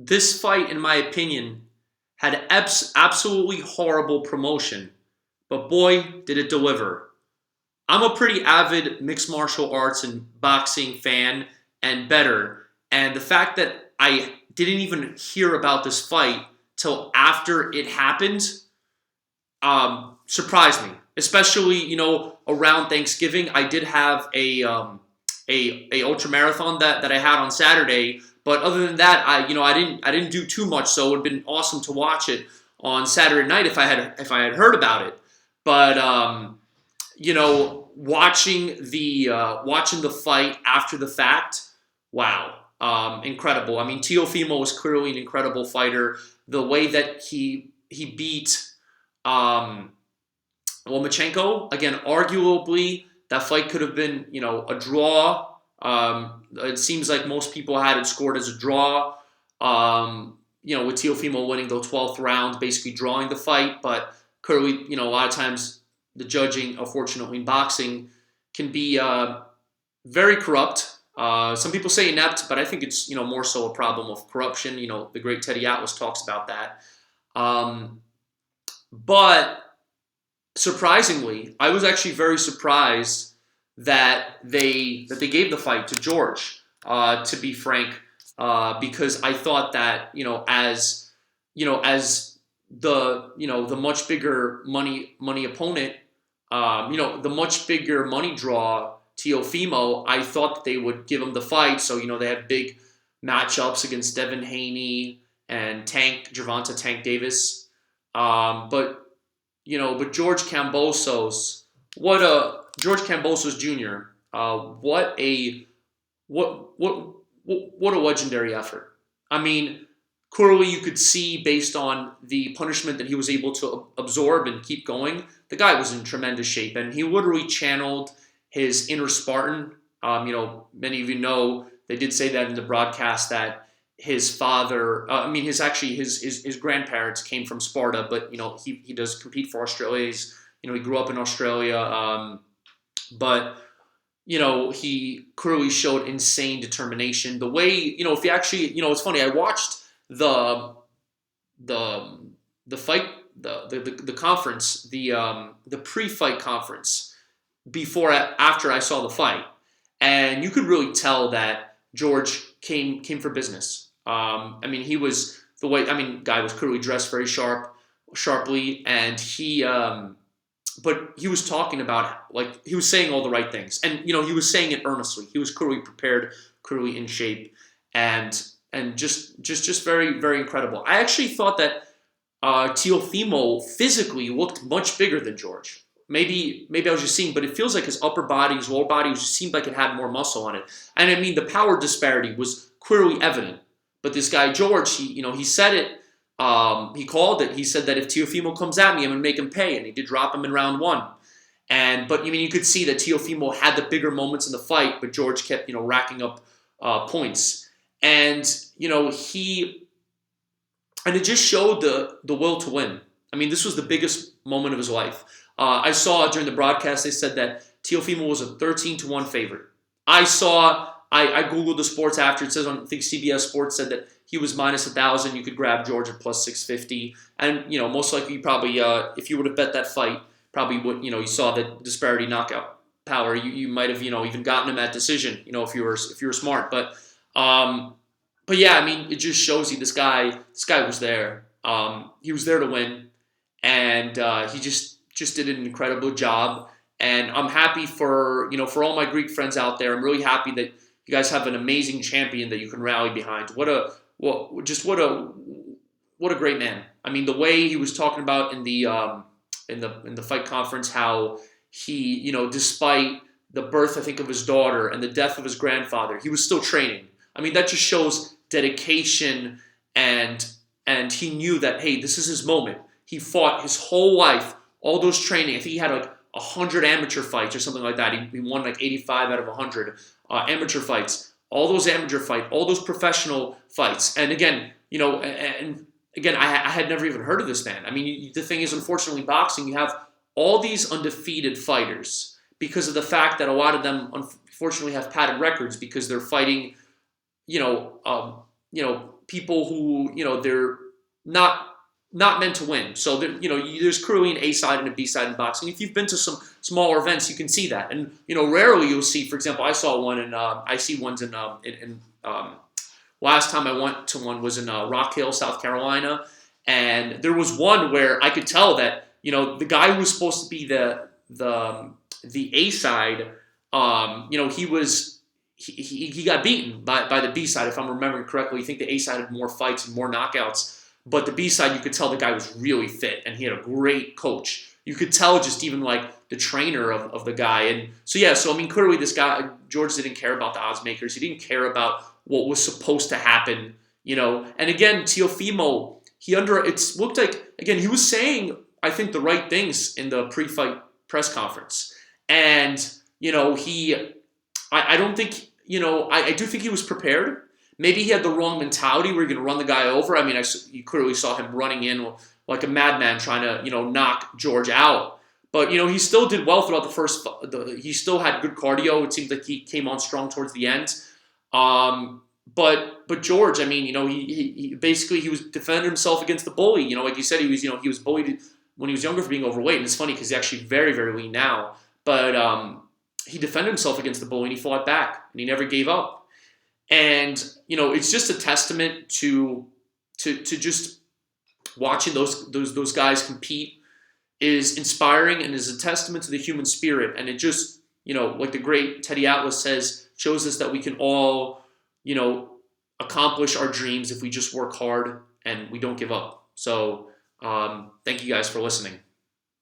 This fight, in my opinion, had absolutely horrible promotion, but boy, did it deliver. I'm a pretty avid mixed martial arts and boxing fan and better, and the fact that I didn't even hear about this fight till after it happened surprised me. Especially, around Thanksgiving, I did have a ultra marathon that I had on Saturday. But other than that, I didn't do too much. So it would have been awesome to watch it on Saturday night if I had heard about it. But watching the fight after the fact, wow, incredible. I mean, Teofimo was clearly an incredible fighter. The way that he beat Lomachenko, again, arguably that fight could have been, a draw. It seems like most people had it scored as a draw. With Teofimo winning the 12th round, basically drawing the fight. But clearly, a lot of times the judging, unfortunately, in boxing can be very corrupt. Some people say inept, but I think it's more so a problem of corruption. The great Teddy Atlas talks about that. But surprisingly, I was actually very surprised that they gave the fight to George. To be frank, because I thought that as the much bigger money opponent, the much bigger money draw Teofimo, I thought that they would give him the fight. So they had big matchups against Devin Haney and Gervonta Tank Davis. But George Kambosos, George Kambosos Jr. What a legendary effort. I mean, clearly you could see based on the punishment that he was able to absorb and keep going, the guy was in tremendous shape, and he literally channeled his inner Spartan. Many of you know they did say that in the broadcast that his father, his grandparents came from Sparta, but he does compete for Australia. He grew up in Australia, but he clearly showed insane determination. The way if you actually it's funny. I watched the fight, the conference, the pre-fight conference after I saw the fight, and you could really tell that George came for business. He was guy was clearly dressed very sharply, and but he was talking about, he was saying all the right things, and he was saying it earnestly. He was clearly prepared, clearly in shape, and just very, very incredible. I actually thought that Teofimo physically looked much bigger than George. Maybe I was just seeing, but it feels like his upper body, his lower body, just seemed like it had more muscle on it. And the power disparity was clearly evident. But this guy George, he said it. He called it. He said that if Teofimo comes at me, I'm gonna make him pay, and he did drop him in round one. But you could see that Teofimo had the bigger moments in the fight, but George kept racking up points, and it just showed the will to win. This was the biggest moment of his life. I saw during the broadcast they said that Teofimo was a 13-1 favorite. I googled the sports after. It says I think CBS Sports said that he was minus 1,000. You could grab George at plus 650, and most likely you probably if you would have bet that fight, probably would you saw the disparity knockout power. You might have even gotten him at decision. If you were smart, but yeah, it just shows you this guy was there. He was there to win, and he just did an incredible job. And I'm happy for all my Greek friends out there. I'm really happy that you guys have an amazing champion that you can rally behind. What a great man. The way he was talking about in the fight conference, how he, despite the birth, I think, of his daughter and the death of his grandfather, he was still training. That just shows dedication, and he knew that, hey, this is his moment. He fought his whole life, all those training. I think he had 100 amateur fights or something like that. He won 85 out of 100 amateur fights. All those amateur fights, all those professional fights. And again, I had never even heard of this man. The thing is, unfortunately, boxing, you have all these undefeated fighters because of the fact that a lot of them, unfortunately, have padded records because they're fighting, people who, they're not not meant to win. So there's clearly an A side and a B side in boxing. If you've been to some smaller events, you can see that. And rarely you'll see. For example, I saw one, and I see ones in last time I went to one was in Rock Hill, South Carolina, and there was one where I could tell that the guy who was supposed to be the A side, he got beaten by the B side, if I'm remembering correctly. I think the A side had more fights and more knockouts. But the B side, you could tell the guy was really fit, and he had a great coach. You could tell just even like the trainer of the guy. And so I mean, clearly this guy, George, didn't care about the odds makers. He didn't care about what was supposed to happen, And again, Teofimo, it looked like, again, he was saying, I think, the right things in the pre-fight press conference. And, I don't think, I do think he was prepared. Maybe he had the wrong mentality where you're going to run the guy over. I mean, you clearly saw him running in like a madman trying to, knock George out. But, he still did well throughout the first. He still had good cardio. It seemed like he came on strong towards the end. But George, I mean, he basically he was defending himself against the bully. Like you said, he was bullied when he was younger for being overweight. And it's funny because he's actually very, very lean now. But he defended himself against the bully and he fought back and he never gave up. And it's just a testament to just watching those guys compete is inspiring and is a testament to the human spirit. And it just like the great Teddy Atlas says, shows us that we can all accomplish our dreams if we just work hard and we don't give up. So thank you guys for listening.